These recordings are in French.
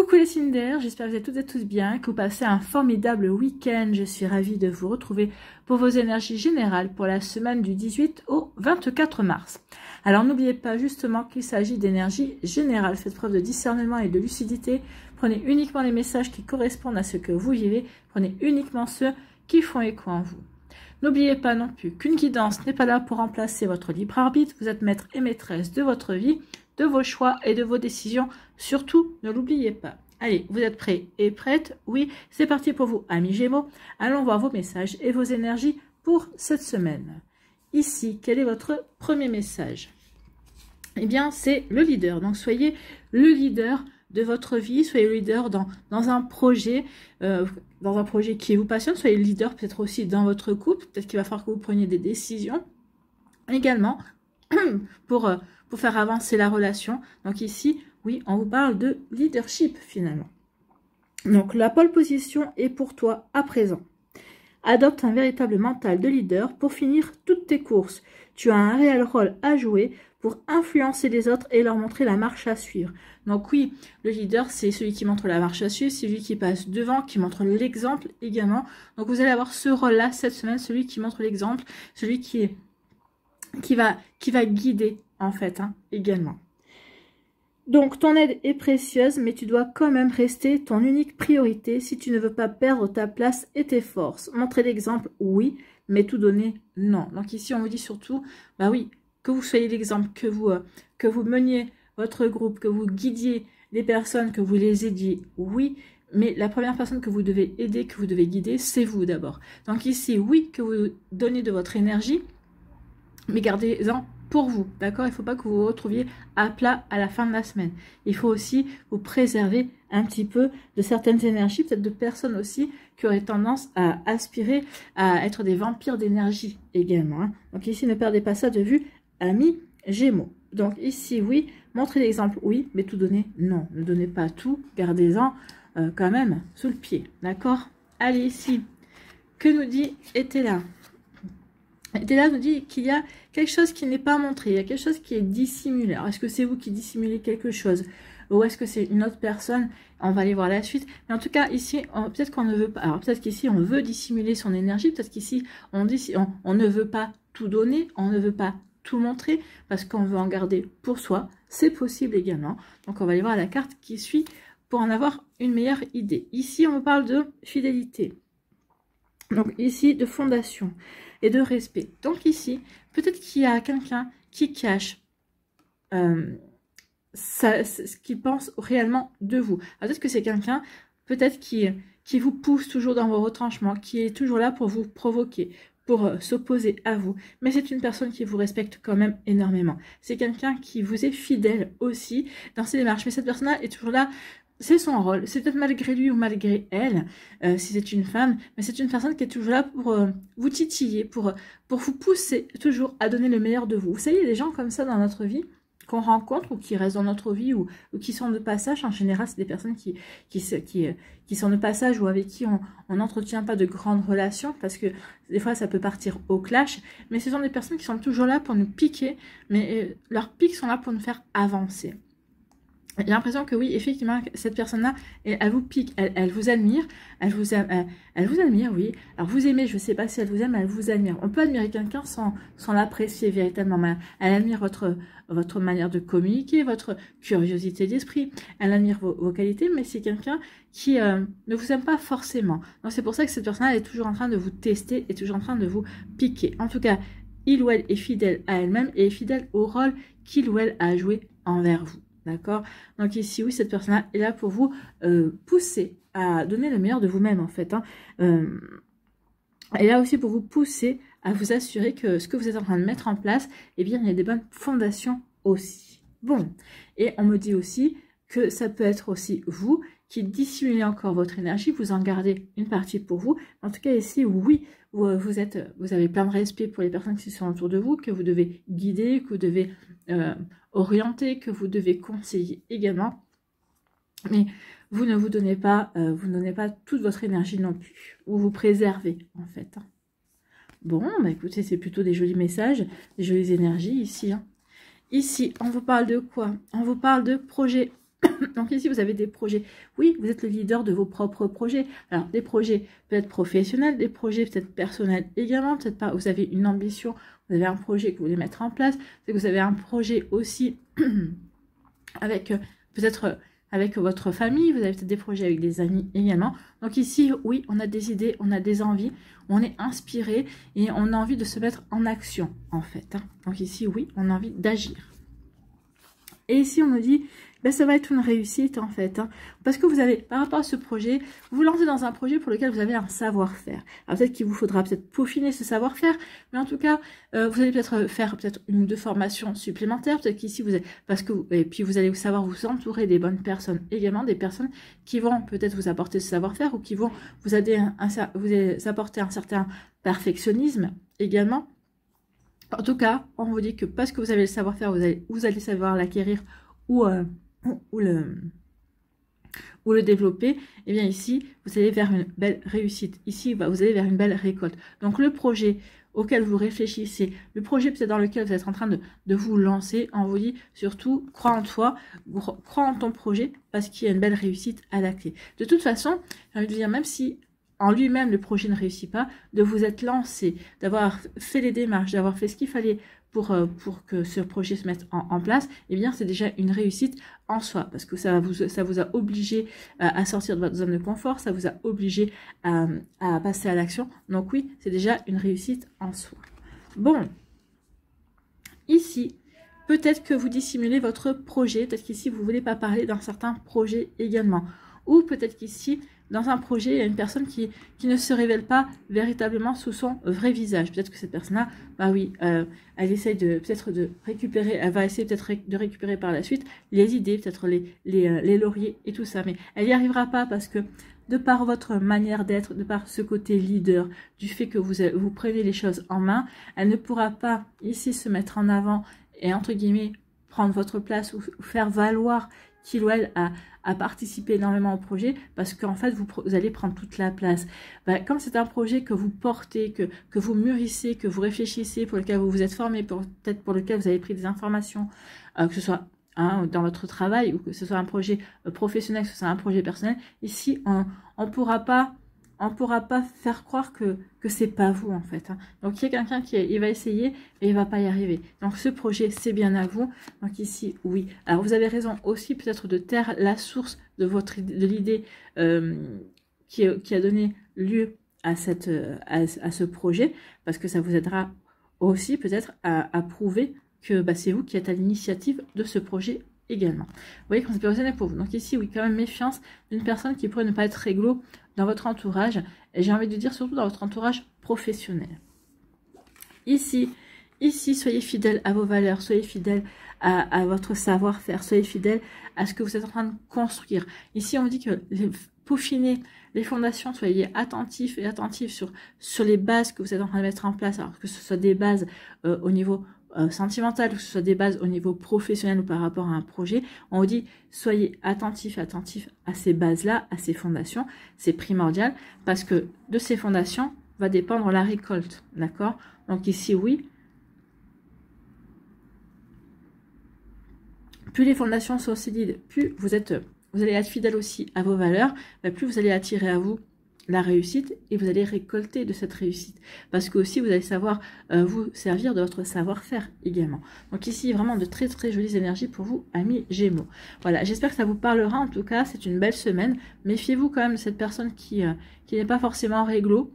Coucou les signes d'air, j'espère que vous êtes toutes et tous bien, que vous passez un formidable week-end. Je suis ravie de vous retrouver pour vos énergies générales pour la semaine du 18 au 24 mars. Alors n'oubliez pas justement qu'il s'agit d'énergie générale. Faites preuve de discernement et de lucidité. Prenez uniquement les messages qui correspondent à ce que vous vivez. Prenez uniquement ceux qui font écho en vous. N'oubliez pas non plus qu'une guidance n'est pas là pour remplacer votre libre arbitre. Vous êtes maître et maîtresse de votre vie, de vos choix et de vos décisions. Surtout, ne l'oubliez pas. Allez, vous êtes prêts et prêtes? Oui, c'est parti pour vous, amis Gémeaux. Allons voir vos messages et vos énergies pour cette semaine. Ici, quel est votre premier message? Eh bien, c'est le leader. Donc, soyez le leader de votre vie, soyez le leader dans un projet qui vous passionne, soyez le leader peut-être aussi dans votre couple, peut-être qu'il va falloir que vous preniez des décisions également pour faire avancer la relation. Donc ici, oui, on vous parle de leadership finalement. Donc la pole position est pour toi à présent. Adopte un véritable mental de leader pour finir toutes tes courses. Tu as un réel rôle à jouer pour influencer les autres et leur montrer la marche à suivre. Donc oui, le leader, c'est celui qui montre la marche à suivre, c'est celui qui passe devant, qui montre l'exemple également. Donc vous allez avoir ce rôle-là cette semaine, celui qui montre l'exemple, celui qui va guider en fait également. Donc ton aide est précieuse, mais tu dois quand même rester ton unique priorité si tu ne veux pas perdre ta place et tes forces. Montrer l'exemple, oui, mais tout donner, non. Donc ici on vous dit surtout, bah oui, que vous soyez l'exemple, que vous meniez votre groupe, que vous guidiez les personnes, que vous les aidiez, oui, mais la première personne que vous devez aider, que vous devez guider, c'est vous d'abord. Donc ici, oui, que vous donnez de votre énergie, mais gardez-en pour vous, d'accord? Il ne faut pas que vous vous retrouviez à plat à la fin de la semaine. Il faut aussi vous préserver un petit peu de certaines énergies, peut-être de personnes aussi qui auraient tendance à aspirer à être des vampires d'énergie également. Donc ici, ne perdez pas ça de vue, amis Gémeaux. Donc ici, oui, montrez l'exemple, oui, mais tout donner, non. Ne donnez pas tout, gardez-en quand même sous le pied, d'accord? Allez, ici, que nous dit Etela? Etela nous dit qu'il y a quelque chose qui n'est pas montré, il y a quelque chose qui est dissimulé. Alors, est-ce que c'est vous qui dissimulez quelque chose ou est-ce que c'est une autre personne? On va aller voir la suite. Mais en tout cas, ici, peut-être qu'on ne veut pas. Alors, peut-être qu'ici, on veut dissimuler son énergie. Peut-être qu'ici, on ne veut pas tout donner, on ne veut pas tout montrer parce qu'on veut en garder pour soi. C'est possible également. Donc, on va aller voir la carte qui suit pour en avoir une meilleure idée. Ici, on me parle de fidélité. Donc, ici, de fondation et de respect. Donc ici, peut-être qu'il y a quelqu'un qui cache ce qu'il pense réellement de vous. Peut-être que c'est quelqu'un, peut-être qui vous pousse toujours dans vos retranchements, qui est toujours là pour vous provoquer, pour s'opposer à vous. Mais c'est une personne qui vous respecte quand même énormément. C'est quelqu'un qui vous est fidèle aussi dans ses démarches. Mais cette personne-là est toujours là. C'est son rôle, c'est peut-être malgré lui ou malgré elle, si c'est une femme, mais c'est une personne qui est toujours là pour vous titiller, pour vous pousser toujours à donner le meilleur de vous. Vous savez, il y a des gens comme ça dans notre vie, qu'on rencontre ou qui restent dans notre vie ou qui sont de passage. En général, c'est des personnes qui sont de passage ou avec qui on n'entretient pas de grandes relations parce que des fois, ça peut partir au clash, mais ce sont des personnes qui sont toujours là pour nous piquer, mais leurs pics sont là pour nous faire avancer. J'ai l'impression que oui, effectivement, cette personne-là, elle vous pique, elle vous admire, elle vous admire, oui. Alors vous aimez, je ne sais pas si elle vous aime, elle vous admire. On peut admirer quelqu'un sans l'apprécier véritablement. Mais elle admire votre manière de communiquer, votre curiosité d'esprit, elle admire vos qualités, mais c'est quelqu'un qui ne vous aime pas forcément. Donc c'est pour ça que cette personne-là est toujours en train de vous tester, est toujours en train de vous piquer. En tout cas, il ou elle est fidèle à elle-même et est fidèle au rôle qu'il ou elle a joué envers vous. D'accord? Donc ici, oui, cette personne-là est là pour vous pousser à donner le meilleur de vous-même, en fait. Elle est là aussi pour vous pousser à vous assurer que ce que vous êtes en train de mettre en place, eh bien, il y a des bonnes fondations aussi. Bon, et on me dit aussi que ça peut être aussi vous qui dissimulez encore votre énergie, vous en gardez une partie pour vous. En tout cas, ici, oui, vous avez plein de respect pour les personnes qui sont autour de vous, que vous devez guider, que vous devez orienter, que vous devez conseiller également. Mais vous ne vous donnez pas toute votre énergie non plus. Vous vous préservez, en fait. Bon, bah écoutez, c'est plutôt des jolis messages, des jolies énergies ici. Ici, on vous parle de quoi? On vous parle de projet Donc ici, vous avez des projets. Oui, vous êtes le leader de vos propres projets. Alors, des projets peut-être professionnels, des projets peut-être personnels également. Peut-être pas, vous avez une ambition, vous avez un projet que vous voulez mettre en place. C'est que vous avez un projet aussi avec peut-être avec votre famille. Vous avez peut-être des projets avec des amis également. Donc ici, oui, on a des idées, on a des envies, on est inspiré et on a envie de se mettre en action, en fait. Donc ici, oui, on a envie d'agir. Et ici, on nous dit, ben, ça va être une réussite, en fait. Parce que vous avez, par rapport à ce projet, vous vous lancez dans un projet pour lequel vous avez un savoir-faire. Alors, peut-être qu'il vous faudra peut-être peaufiner ce savoir-faire, mais en tout cas, vous allez peut-être faire peut-être une ou deux formations supplémentaires. Peut-être qu'ici, vous êtes, et puis vous allez savoir vous entourer des bonnes personnes également, des personnes qui vont peut-être vous apporter ce savoir-faire ou qui vont vous aider vous apporter un certain perfectionnisme également. En tout cas, on vous dit que parce que vous avez le savoir-faire, vous allez savoir l'acquérir ou le développer. Et bien ici, vous allez vers une belle réussite. Ici, vous allez vers une belle récolte. Donc le projet auquel vous réfléchissez, le projet peut-être dans lequel vous êtes en train de vous lancer, on vous dit surtout, crois en toi, crois en ton projet, parce qu'il y a une belle réussite à la clé. De toute façon, j'ai envie de dire, même si en lui-même, le projet ne réussit pas, de vous être lancé, d'avoir fait les démarches, d'avoir fait ce qu'il fallait pour que ce projet se mette en place, eh bien, c'est déjà une réussite en soi, parce que ça vous a obligé à sortir de votre zone de confort, ça vous a obligé à passer à l'action. Donc oui, c'est déjà une réussite en soi. Bon, ici, peut-être que vous dissimulez votre projet, peut-être qu'ici, vous ne voulez pas parler d'un certain projet également, ou peut-être qu'ici, dans un projet, il y a une personne qui ne se révèle pas véritablement sous son vrai visage. Peut-être que cette personne-là, bah oui, elle essaye peut-être de récupérer, elle va essayer peut-être de récupérer par la suite les idées, peut-être les lauriers et tout ça. Mais elle n'y arrivera pas parce que de par votre manière d'être, de par ce côté leader, du fait que vous prenez les choses en main, elle ne pourra pas ici se mettre en avant et entre guillemets prendre votre place ou faire valoir qu'il ou elle a participé énormément au projet parce qu'en fait vous allez prendre toute la place. Ben, comme c'est un projet que vous portez, que vous mûrissez, que vous réfléchissez, pour lequel vous vous êtes formé, peut-être pour lequel vous avez pris des informations, que ce soit dans votre travail ou que ce soit un projet professionnel, que ce soit un projet personnel, ici on ne pourra pas faire croire que c'est pas vous en fait. Donc il y a quelqu'un il va essayer et il va pas y arriver. Donc ce projet c'est bien à vous. Donc ici oui. Alors vous avez raison aussi peut-être de taire la source de l'idée qui a donné lieu à ce projet, parce que ça vous aidera aussi peut-être à prouver que bah, c'est vous qui êtes à l'initiative de ce projet également. Vous voyez comment c'est personnel pour vous. Donc ici, oui, quand même méfiance d'une personne qui pourrait ne pas être réglo dans votre entourage. Et j'ai envie de dire surtout dans votre entourage professionnel. Ici, soyez fidèle à vos valeurs, soyez fidèle à votre savoir-faire, soyez fidèle à ce que vous êtes en train de construire. Ici, on dit que peaufiner les fondations, soyez attentifs et attentifs sur les bases que vous êtes en train de mettre en place, alors que ce soit des bases au niveau sentimentale, ou que ce soit des bases au niveau professionnel ou par rapport à un projet. On vous dit soyez attentifs à ces bases-là, à ces fondations. C'est primordial parce que de ces fondations va dépendre la récolte. D'accord? Donc ici, oui. Plus les fondations sont solides, plus vous allez être fidèle aussi à vos valeurs, plus vous allez attirer à vous la réussite et vous allez récolter de cette réussite. Parce que aussi vous allez savoir vous servir de votre savoir-faire également. Donc ici vraiment de très très jolies énergies pour vous, amis Gémeaux. Voilà, j'espère que ça vous parlera en tout cas. C'est une belle semaine. Méfiez-vous quand même de cette personne qui n'est pas forcément réglo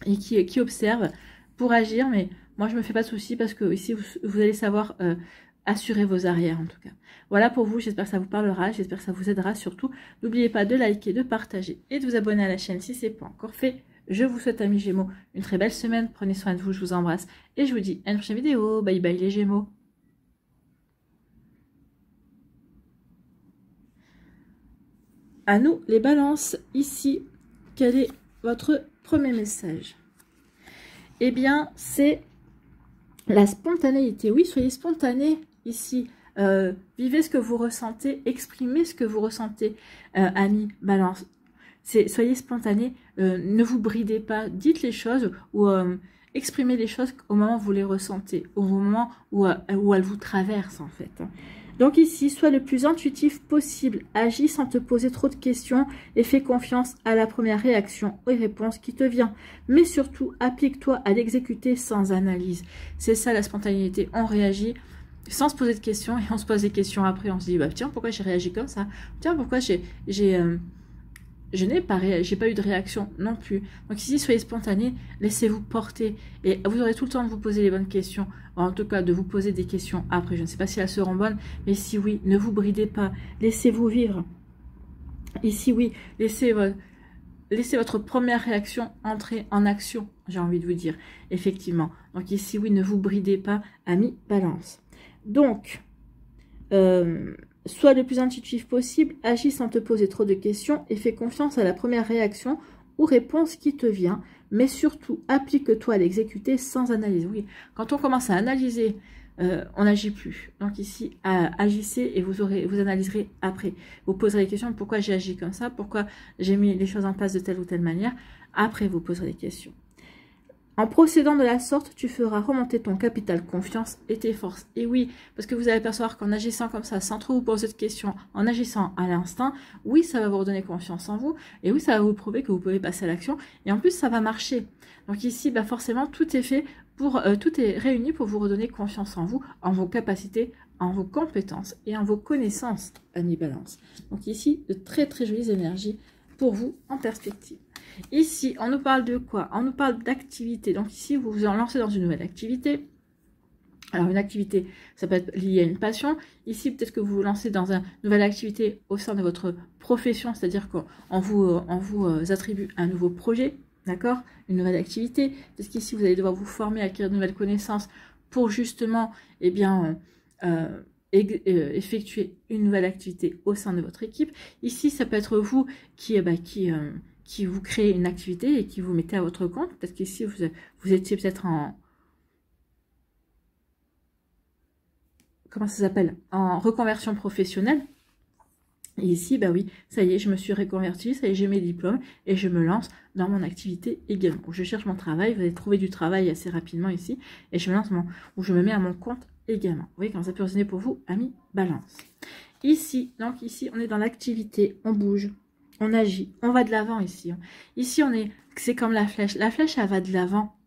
et qui observe pour agir. Mais moi je me fais pas de soucis parce que ici vous allez savoir assurer vos arrières en tout cas. Voilà pour vous, j'espère que ça vous parlera, j'espère que ça vous aidera surtout. N'oubliez pas de liker, de partager et de vous abonner à la chaîne si ce n'est pas encore fait. Je vous souhaite, amis Gémeaux, une très belle semaine. Prenez soin de vous, je vous embrasse et je vous dis à une prochaine vidéo. Bye bye les Gémeaux. À nous les balances, ici, quel est votre premier message? Eh bien, c'est la spontanéité. Oui, soyez spontané ici. Vivez ce que vous ressentez, exprimez ce que vous ressentez, amis Balance. Soyez spontané, ne vous bridez pas, dites les choses ou exprimez les choses au moment où vous les ressentez, au moment où elles vous traversent en fait. Donc ici, sois le plus intuitif possible. Agis sans te poser trop de questions et fais confiance à la première réaction ou réponse qui te vient. Mais surtout, applique-toi à l'exécuter sans analyse. C'est ça la spontanéité. On réagit sans se poser de questions et on se pose des questions après. On se dit, bah, tiens, pourquoi j'ai réagi comme ça? Tiens, pourquoi je n'ai pas j'ai pas eu de réaction non plus. Donc ici, soyez spontané, laissez-vous porter et vous aurez tout le temps de vous poser les bonnes questions, en tout cas de vous poser des questions après. Je ne sais pas si elles seront bonnes, mais si oui, ne vous bridez pas, laissez-vous vivre. Ici, oui, laissez votre première réaction entrer en action, j'ai envie de vous dire, effectivement. Donc ici, oui, ne vous bridez pas, amis Balance. Donc, sois le plus intuitif possible, agis sans te poser trop de questions et fais confiance à la première réaction ou réponse qui te vient, mais surtout, applique-toi à l'exécuter sans analyse. Oui, quand on commence à analyser, on n'agit plus. Donc ici, agissez et vous analyserez après. Vous poserez les questions, pourquoi j'ai agi comme ça, pourquoi j'ai mis les choses en place de telle ou telle manière. Après, vous poserez les questions. En procédant de la sorte, tu feras remonter ton capital confiance et tes forces. Et oui, parce que vous allez apercevoir qu'en agissant comme ça, sans trop vous poser de questions, en agissant à l'instinct, oui, ça va vous redonner confiance en vous. Et oui, ça va vous prouver que vous pouvez passer à l'action. Et en plus, ça va marcher. Donc ici, bah forcément, tout est fait tout est réuni pour vous redonner confiance en vous, en vos capacités, en vos compétences et en vos connaissances, Amis Balance. Donc ici, de très très jolies énergies pour vous en perspective. Ici, on nous parle de quoi? On nous parle d'activité. Donc ici, vous vous en lancez dans une nouvelle activité. Alors, une activité, ça peut être lié à une passion. Ici, peut-être que vous vous lancez dans une nouvelle activité au sein de votre profession, c'est-à-dire qu'on vous attribue un nouveau projet, d'accord? Une nouvelle activité. Peut-être qu'ici, vous allez devoir vous former, acquérir de nouvelles connaissances pour justement, eh bien, effectuer une nouvelle activité au sein de votre équipe. Ici, ça peut être vous qui vous créez une activité et qui vous mettez à votre compte. Peut-être qu'ici, vous étiez peut-être comment ça s'appelle? En reconversion professionnelle. Et ici, bah oui, ça y est, je me suis reconvertie, ça y est, j'ai mes diplômes et je me lance dans mon activité également. Je cherche mon travail, vous allez trouver du travail assez rapidement ici et je me mets à mon compte également. Vous voyez comment ça peut résonner pour vous, amis Balance. Ici, donc ici, on est dans l'activité, on bouge, on agit, on va de l'avant ici. Ici, c'est comme la flèche. La flèche, elle va de l'avant.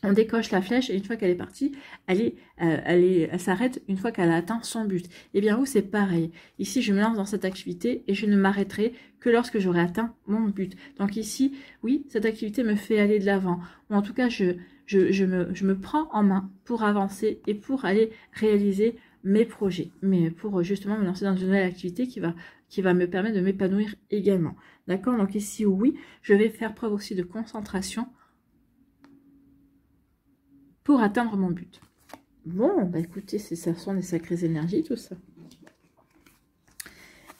On décoche la flèche et une fois qu'elle est partie, elle s'arrête une fois qu'elle a atteint son but. Et bien vous, c'est pareil. Ici, je me lance dans cette activité et je ne m'arrêterai que lorsque j'aurai atteint mon but. Donc ici, oui, cette activité me fait aller de l'avant. Ou en tout cas, je me prends en main pour avancer et pour aller réaliser mes projets. Mais pour justement me lancer dans une nouvelle activité qui va me permettre de m'épanouir également. D'accord? Donc ici, oui, je vais faire preuve aussi de concentration pour atteindre mon but. Bon, bah écoutez, ça sont des sacrées énergies, tout ça.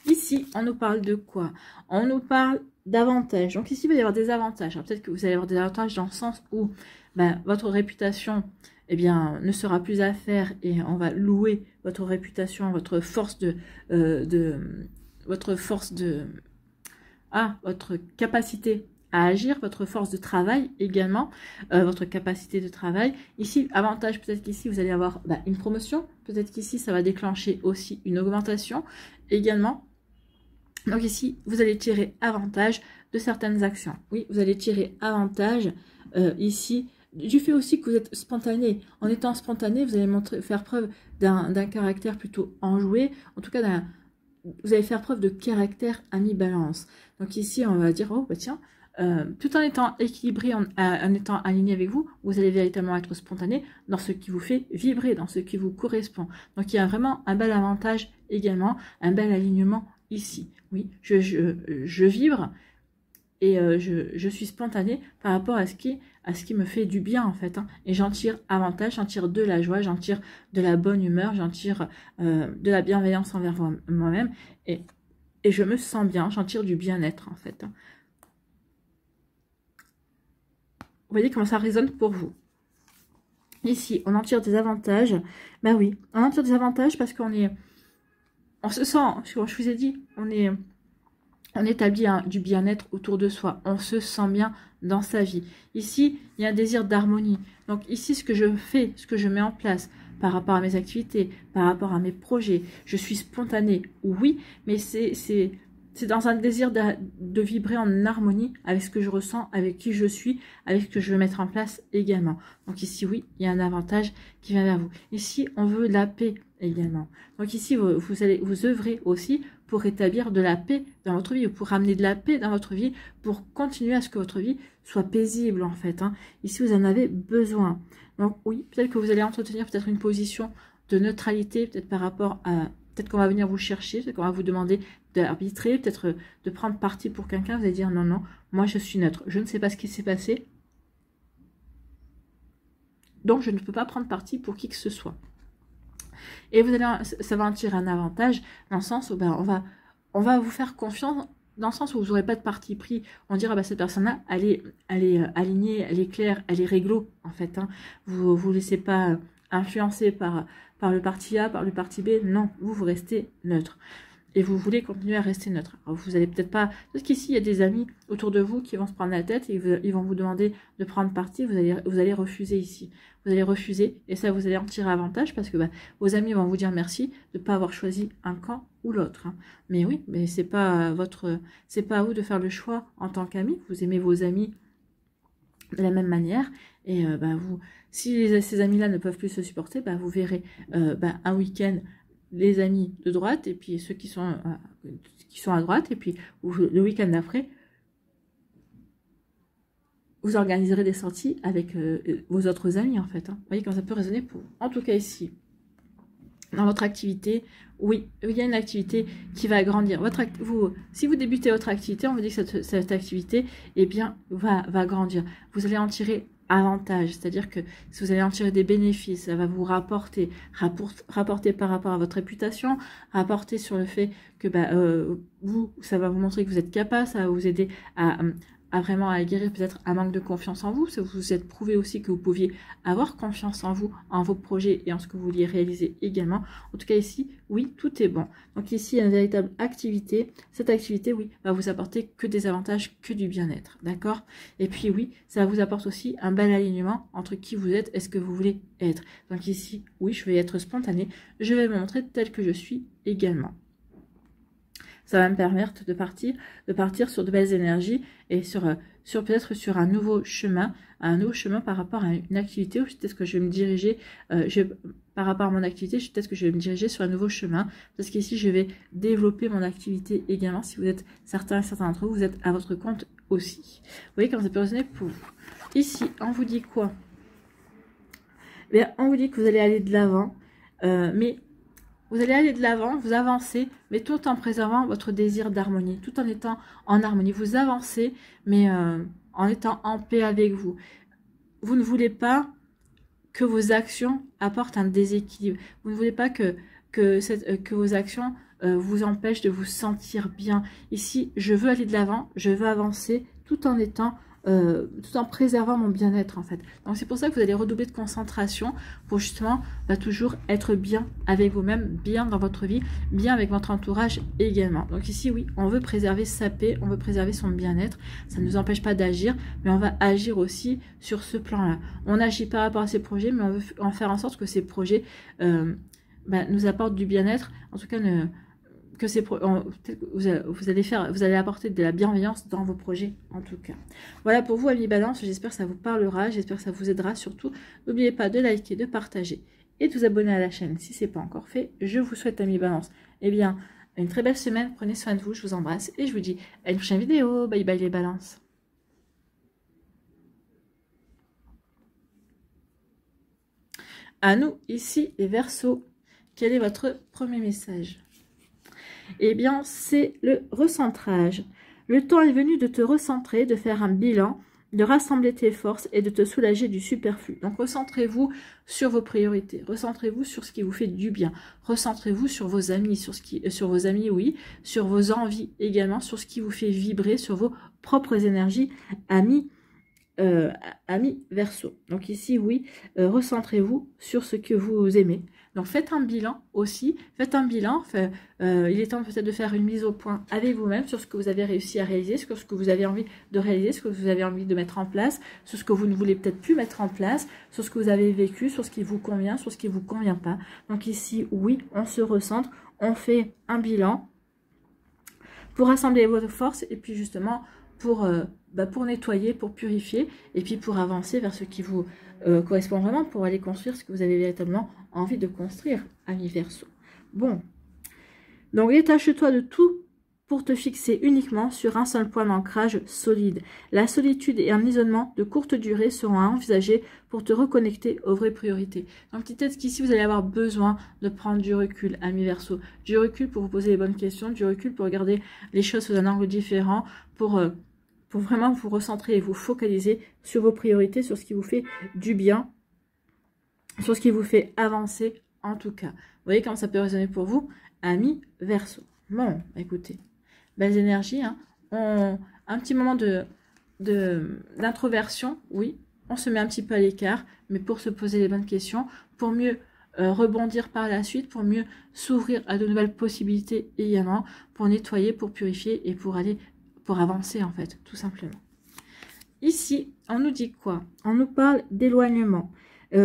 Ici, on nous parle de quoi? On nous parle d'avantages. Donc ici, il va y avoir des avantages. Peut-être que vous allez avoir des avantages dans le sens où votre réputation, eh bien, ne sera plus à faire et on va louer votre réputation, votre votre capacité à agir, votre force de travail également, votre capacité de travail. Ici, avantage, peut-être qu'ici, vous allez avoir une promotion. Peut-être qu'ici, ça va déclencher aussi une augmentation également. Donc ici, vous allez tirer avantage de certaines actions. Oui, vous allez tirer avantage ici du fait aussi que vous êtes spontané. En étant spontané, vous allez faire preuve d'un caractère plutôt enjoué. En tout cas, vous allez faire preuve de caractère Amis Balance. Donc ici, on va dire, oh, bah tiens, tout en étant équilibré, en étant aligné avec vous, vous allez véritablement être spontané dans ce qui vous fait vibrer, dans ce qui vous correspond. Donc il y a vraiment un bel avantage également, un bel alignement ici. Oui, je vibre et je suis spontané par rapport à ce qui me fait du bien en fait. Et j'en tire avantage, j'en tire de la joie, j'en tire de la bonne humeur, j'en tire de la bienveillance envers moi-même et je me sens bien, j'en tire du bien-être en fait. Vous voyez comment ça résonne pour vous. Ici, on en tire des avantages. Ben oui, on en tire des avantages parce on se sent, comme je vous ai dit, on établit du bien-être autour de soi. On se sent bien dans sa vie. Ici, il y a un désir d'harmonie. Donc ici, ce que je fais, ce que je mets en place par rapport à mes activités, par rapport à mes projets. Je suis spontanée, oui, mais c'est dans un désir de vibrer en harmonie avec ce que je ressens, avec qui je suis, avec ce que je veux mettre en place également. Donc ici, oui, il y a un avantage qui vient vers vous. Ici, on veut la paix également. Donc ici, vous allez vous œuvrer aussi pour rétablir de la paix dans votre vie, ou pour ramener de la paix dans votre vie, pour continuer à ce que votre vie soit paisible en fait. Ici, vous en avez besoin. Donc oui, peut-être que vous allez entretenir peut-être une position de neutralité, peut-être par rapport à... Peut-être qu'on va venir vous chercher, peut-être qu'on va vous demander d'arbitrer, peut-être de prendre parti pour quelqu'un. Vous allez dire non, non, moi je suis neutre. Je ne sais pas ce qui s'est passé. Donc je ne peux pas prendre parti pour qui que ce soit. Et vous allez, ça va en tirer un avantage dans le sens où on va vous faire confiance, dans le sens où vous n'aurez pas de parti pris. On dira cette personne-là, elle est alignée, elle est claire, elle est réglo en fait. Vous ne vous laissez pas influencer par le parti A, par le parti B. Non, vous restez neutre. Et vous voulez continuer à rester neutre. Alors vous allez peut-être pas... Parce qu'ici, il y a des amis autour de vous qui vont se prendre la tête et ils vont vous demander de prendre parti. Vous allez refuser ici. Vous allez refuser et ça, vous allez en tirer avantage parce que vos amis vont vous dire merci de ne pas avoir choisi un camp ou l'autre. Mais oui, mais c'est pas à vous de faire le choix en tant qu'ami. Vous aimez vos amis de la même manière et si ces amis-là ne peuvent plus se supporter, vous verrez un week-end les amis de droite et puis ceux qui sont à droite et puis le week-end d'après vous organiserez des sorties avec vos autres amis en fait. Vous voyez comment ça peut résonner pour vous. En tout cas ici, dans votre activité, oui, il y a une activité qui va grandir. Si vous débutez votre activité, on vous dit que cette activité va grandir. Vous allez en tirer avantage, c'est-à-dire que si vous allez en tirer des bénéfices, ça va vous rapporter par rapport à votre réputation, rapporter sur le fait que ça va vous montrer que vous êtes capable, ça va vous aider à vraiment à guérir peut-être un manque de confiance en vous, ça vous êtes prouvé aussi que vous pouviez avoir confiance en vous, en vos projets et en ce que vous vouliez réaliser également. En tout cas ici, oui, tout est bon. Donc ici, il y a une véritable activité. Cette activité, oui, va vous apporter que des avantages, que du bien-être, d'accord? Et puis oui, ça vous apporte aussi un bel alignement entre qui vous êtes et ce que vous voulez être. Donc ici, oui, je vais être spontanée, je vais me montrer tel que je suis également. Ça va me permettre de partir sur de belles énergies et peut-être sur un nouveau chemin par rapport à une activité, ou peut-être que je vais me diriger, par rapport à mon activité, peut-être que je vais me diriger sur un nouveau chemin, parce qu'ici, je vais développer mon activité également. Si vous êtes certains d'entre vous, vous êtes à votre compte aussi. Vous voyez comment ça peut résonner pour vous. Ici, on vous dit quoi? Bien, on vous dit que vous allez aller de l'avant, mais vous allez aller de l'avant, vous avancez, mais tout en préservant votre désir d'harmonie, tout en étant en harmonie. Vous avancez, mais en étant en paix avec vous. Vous ne voulez pas que vos actions apportent un déséquilibre. Vous ne voulez pas que vos actions vous empêchent de vous sentir bien. Ici, je veux aller de l'avant, je veux avancer, tout en préservant mon bien-être en fait. Donc c'est pour ça que vous allez redoubler de concentration pour justement toujours être bien avec vous-même, bien dans votre vie, bien avec votre entourage également. Donc ici oui, on veut préserver sa paix, on veut préserver son bien-être. Ça ne nous empêche pas d'agir, mais on va agir aussi sur ce plan-là. On agit par rapport à ces projets, mais on veut en faire en sorte que ces projets nous apportent du bien-être. En tout cas, vous allez apporter de la bienveillance dans vos projets en tout cas. Voilà pour vous amis Balance, j'espère que ça vous parlera, j'espère que ça vous aidera surtout. N'oubliez pas de liker, de partager et de vous abonner à la chaîne si ce n'est pas encore fait. Je vous souhaite amis Balance, une très belle semaine, prenez soin de vous, je vous embrasse et je vous dis à une prochaine vidéo. Bye bye les Balances. À nous ici les Verseaux, quel est votre premier message? Eh bien, c'est le recentrage. Le temps est venu de te recentrer, de faire un bilan, de rassembler tes forces et de te soulager du superflu. Donc, recentrez-vous sur vos priorités. Recentrez-vous sur ce qui vous fait du bien. Recentrez-vous sur vos amis, sur vos amis, oui, sur vos envies également, sur ce qui vous fait vibrer, sur vos propres énergies, amis Verseau. Donc ici, oui, recentrez-vous sur ce que vous aimez. Donc faites un bilan aussi, faites un bilan, il est temps peut-être de faire une mise au point avec vous-même sur ce que vous avez réussi à réaliser, sur ce que vous avez envie de réaliser, ce que vous avez envie de mettre en place, sur ce que vous ne voulez peut-être plus mettre en place, sur ce que vous avez vécu, sur ce qui vous convient, sur ce qui ne vous convient pas. Donc ici, oui, on se recentre, on fait un bilan pour rassembler votre force et puis justement pour nettoyer, pour purifier et puis pour avancer vers ce qui vous correspond vraiment, pour aller construire ce que vous avez véritablement envie de construire, ami Verseau. Bon, donc détache-toi de tout pour te fixer uniquement sur un seul point d'ancrage solide. La solitude et un isolement de courte durée seront à envisager pour te reconnecter aux vraies priorités. Donc peut-être qu'ici vous allez avoir besoin de prendre du recul, ami Verseau, du recul pour vous poser les bonnes questions, du recul pour regarder les choses sous un angle différent, pour vraiment vous recentrer et vous focaliser sur vos priorités, sur ce qui vous fait du bien, sur ce qui vous fait avancer en tout cas. Vous voyez comment ça peut résonner pour vous, ami Verseau. Bon, écoutez, belles énergies, hein. Un petit moment d'introversion, oui, on se met un petit peu à l'écart, mais pour se poser les bonnes questions, pour mieux rebondir par la suite, pour mieux s'ouvrir à de nouvelles possibilités également, pour nettoyer, pour purifier et pour avancer en fait, tout simplement. Ici, on nous dit quoi? On nous parle d'éloignement.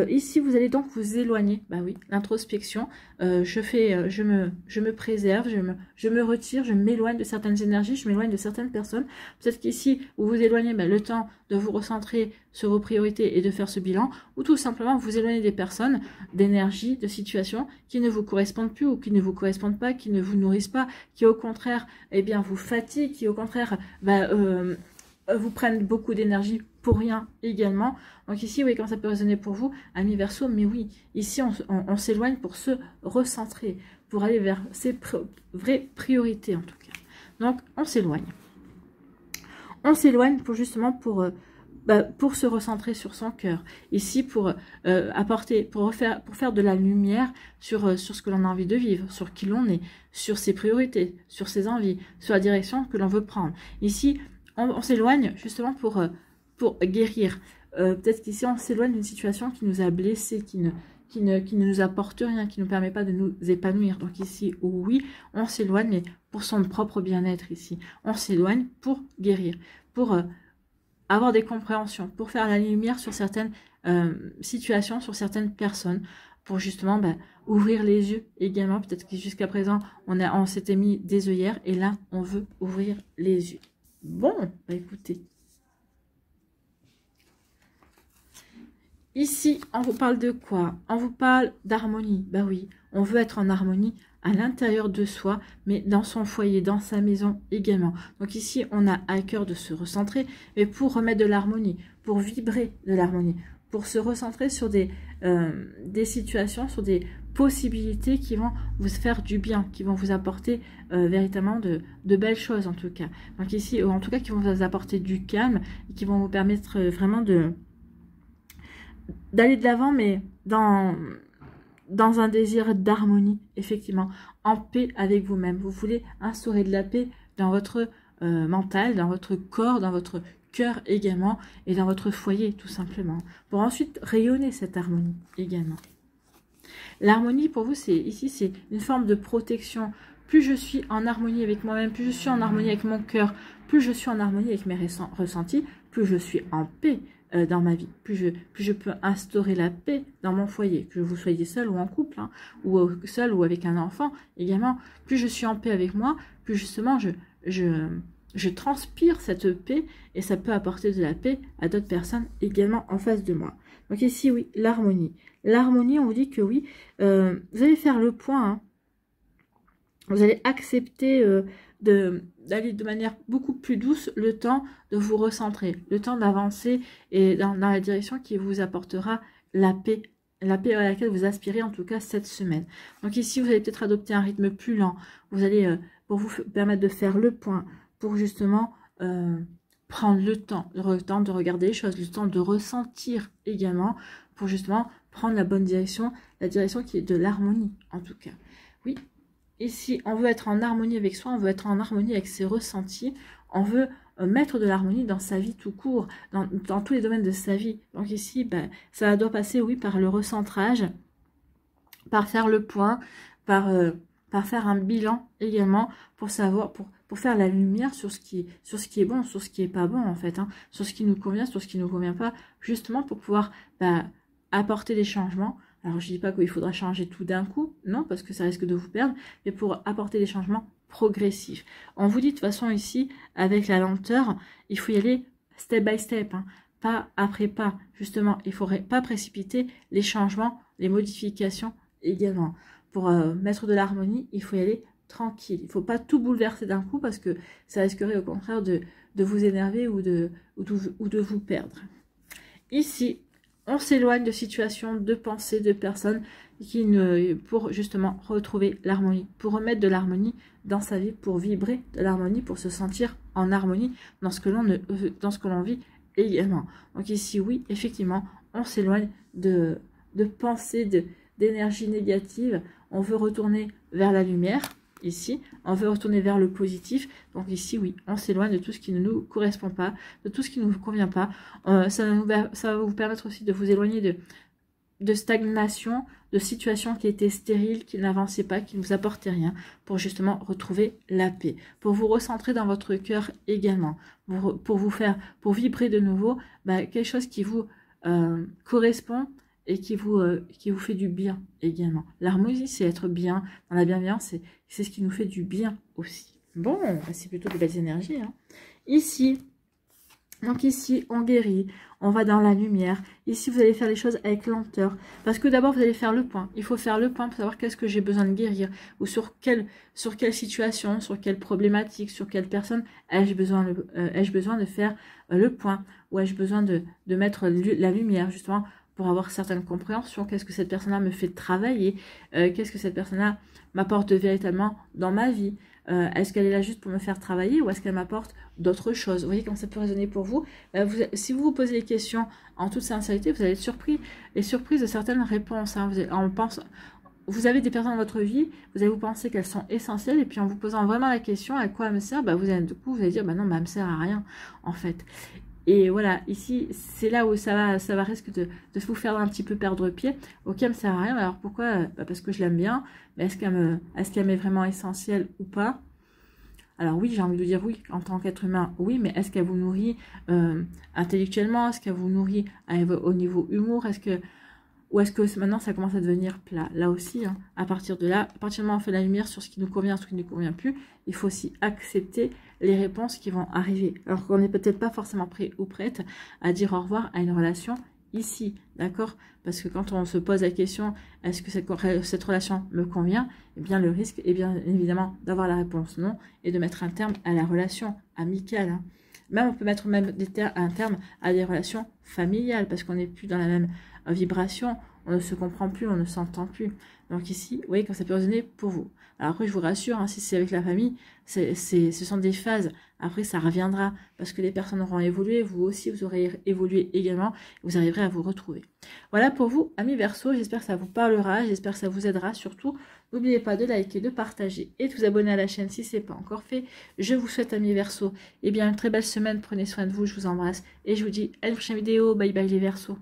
Ici, vous allez donc vous éloigner. Bah oui, l'introspection. Je me préserve, je me retire, je m'éloigne de certaines énergies, je m'éloigne de certaines personnes. Peut-être qu'ici, vous vous éloignez, le temps de vous recentrer sur vos priorités et de faire ce bilan, ou tout simplement vous éloignez des personnes, d'énergies, de situations qui ne vous correspondent plus ou qui ne vous correspondent pas, qui ne vous nourrissent pas, qui au contraire, eh bien, vous fatiguent, qui au contraire, vous prennent beaucoup d'énergie pour rien également. Donc ici, oui, quand ça peut résonner pour vous, ami Verseau, mais oui, ici, on s'éloigne pour se recentrer, pour aller vers ses vraies priorités en tout cas. Donc, on s'éloigne. On s'éloigne pour justement pour se recentrer sur son cœur. Ici, pour faire de la lumière sur ce que l'on a envie de vivre, sur qui l'on est, sur ses priorités, sur ses envies, sur la direction que l'on veut prendre. Ici, on s'éloigne justement pour guérir. Peut-être qu'ici, on s'éloigne d'une situation qui nous a blessés, qui ne nous apporte rien, qui ne nous permet pas de nous épanouir. Donc ici, oui, on s'éloigne, mais pour son propre bien-être ici. On s'éloigne pour guérir, pour avoir des compréhensions, pour faire la lumière sur certaines situations, sur certaines personnes, pour justement ouvrir les yeux également. Peut-être que jusqu'à présent, on s'était mis des œillères et là, on veut ouvrir les yeux. Bon, écoutez. Ici, on vous parle de quoi? On vous parle d'harmonie. Bah oui, on veut être en harmonie à l'intérieur de soi, mais dans son foyer, dans sa maison également. Donc ici, on a à cœur de se recentrer, mais pour remettre de l'harmonie, pour vibrer de l'harmonie, pour se recentrer sur des situations, sur des possibilités qui vont vous faire du bien, qui vont vous apporter véritablement de belles choses en tout cas. Donc ici, en tout cas, qui vont vous apporter du calme, et qui vont vous permettre vraiment d'aller de l'avant, mais dans un désir d'harmonie, effectivement, en paix avec vous-même. Vous voulez instaurer de la paix dans votre mental, dans votre corps, dans votre cœur également, et dans votre foyer, tout simplement, pour ensuite rayonner cette harmonie également. L'harmonie, pour vous, ici, c'est une forme de protection. Plus je suis en harmonie avec moi-même, plus je suis en harmonie avec mon cœur, plus je suis en harmonie avec mes ressentis, plus je suis en paix dans ma vie, plus je peux instaurer la paix dans mon foyer, que vous soyez seul ou en couple, hein, ou seul ou avec un enfant également, plus je suis en paix avec moi, plus justement je transpire cette paix et ça peut apporter de la paix à d'autres personnes également en face de moi. Donc ici, oui, l'harmonie. L'harmonie, on vous dit que oui, vous allez faire le point, hein. Vous allez accepter d'aller de manière beaucoup plus douce le temps de vous recentrer, le temps d'avancer et dans la direction qui vous apportera la paix à laquelle vous aspirez en tout cas cette semaine. Donc ici, vous allez peut-être adopter un rythme plus lent. Vous allez, pour vous permettre de faire le point, pour justement prendre le temps de regarder les choses, le temps de ressentir également, pour justement prendre la bonne direction, la direction qui est de l'harmonie en tout cas. Oui. Ici, on veut être en harmonie avec soi, on veut être en harmonie avec ses ressentis, on veut mettre de l'harmonie dans sa vie tout court, dans tous les domaines de sa vie. Donc ici, ça doit passer, oui, par le recentrage, par faire le point, par faire un bilan également pour savoir, pour faire la lumière sur ce qui est bon, sur ce qui est pas bon en fait, hein, sur ce qui nous convient, sur ce qui nous convient pas, justement pour pouvoir apporter des changements. Alors je dis pas qu'il faudra changer tout d'un coup, non, parce que ça risque de vous perdre, mais pour apporter des changements progressifs. On vous dit de toute façon ici, avec la lenteur, il faut y aller step by step, hein, pas après pas. Justement, il ne faudrait pas précipiter les changements, les modifications également. Pour mettre de l'harmonie, il faut y aller tranquille. Il ne faut pas tout bouleverser d'un coup parce que ça risquerait au contraire de vous énerver ou de vous perdre. Ici, on s'éloigne de situations, de pensées, de personnes pour justement retrouver l'harmonie, pour remettre de l'harmonie dans sa vie, pour vibrer de l'harmonie, pour se sentir en harmonie dans ce que l'on vit également. Donc ici, oui, effectivement, on s'éloigne de pensées, d'énergie négative. On veut retourner vers la lumière. Ici, on veut retourner vers le positif. Donc ici, oui, on s'éloigne de tout ce qui ne nous correspond pas, de tout ce qui ne nous convient pas. Ça va vous permettre aussi de vous éloigner de stagnation, de situations qui étaient stériles, qui n'avançaient pas, qui ne vous apportaient rien, pour justement retrouver la paix, pour vous recentrer dans votre cœur également, pour vibrer de nouveau quelque chose qui vous correspond et qui vous fait du bien également. L'harmonie, c'est être bien, dans la bienveillance, c'est ce qui nous fait du bien aussi. Bon, c'est plutôt de belles énergies, hein. Ici, donc ici, on guérit, on va dans la lumière. Ici, vous allez faire les choses avec lenteur. Parce que d'abord, vous allez faire le point. Il faut faire le point pour savoir qu'est-ce que j'ai besoin de guérir. Ou sur quelle situation, sur quelle problématique, sur quelle personne ai-je besoin de faire le point. Ou ai-je besoin de mettre la lumière, justement, pour avoir certaines compréhensions. Qu'est-ce que cette personne-là me fait travailler? Qu'est-ce que cette personne-là m'apporte véritablement dans ma vie? Est-ce qu'elle est là juste pour me faire travailler ou est-ce qu'elle m'apporte d'autres choses? Vous voyez comment ça peut résonner pour vous. Si vous vous posez les questions en toute sincérité, vous allez être surpris et surprise de certaines réponses, hein. Vous avez des personnes dans votre vie, vous allez vous penser qu'elles sont essentielles et puis en vous posant vraiment la question à quoi elles me servent, vous allez dire non, elle me sert à rien en fait. Et voilà, ici, c'est là où ça va risque de vous faire un petit peu perdre pied. Ok, elle me sert à rien. Alors pourquoi? Parce que je l'aime bien. Mais est-ce qu'elle m'est vraiment essentielle ou pas? Alors oui, j'ai envie de dire oui, en tant qu'être humain, oui. Mais est-ce qu'elle vous nourrit intellectuellement? Est-ce qu'elle vous nourrit au niveau humour? Ou est-ce que maintenant ça commence à devenir plat? Là aussi, hein, à partir du moment où on fait la lumière sur ce qui nous convient, ce qui ne nous convient plus, il faut aussi accepter les réponses qui vont arriver. Alors qu'on n'est peut-être pas forcément prêt ou prête à dire au revoir à une relation ici, d'accord? Parce que quand on se pose la question, est-ce que cette relation me convient? Eh bien, le risque est bien évidemment d'avoir la réponse non et de mettre un terme à la relation amicale, hein. Même on peut mettre un terme à des relations familiales parce qu'on n'est plus dans la même vibration, on ne se comprend plus, on ne s'entend plus. Donc ici, vous voyez quand ça peut résonner pour vous. Alors après, je vous rassure, hein, si c'est avec la famille, ce sont des phases. Après, ça reviendra parce que les personnes auront évolué, vous aussi, vous aurez évolué également, vous arriverez à vous retrouver. Voilà pour vous, amis Verseau, j'espère que ça vous parlera, j'espère que ça vous aidera. Surtout, n'oubliez pas de liker, de partager et de vous abonner à la chaîne si ce n'est pas encore fait. Je vous souhaite, amis Verseau, une très belle semaine, prenez soin de vous, je vous embrasse et je vous dis à une prochaine vidéo. Bye bye les Verseaux.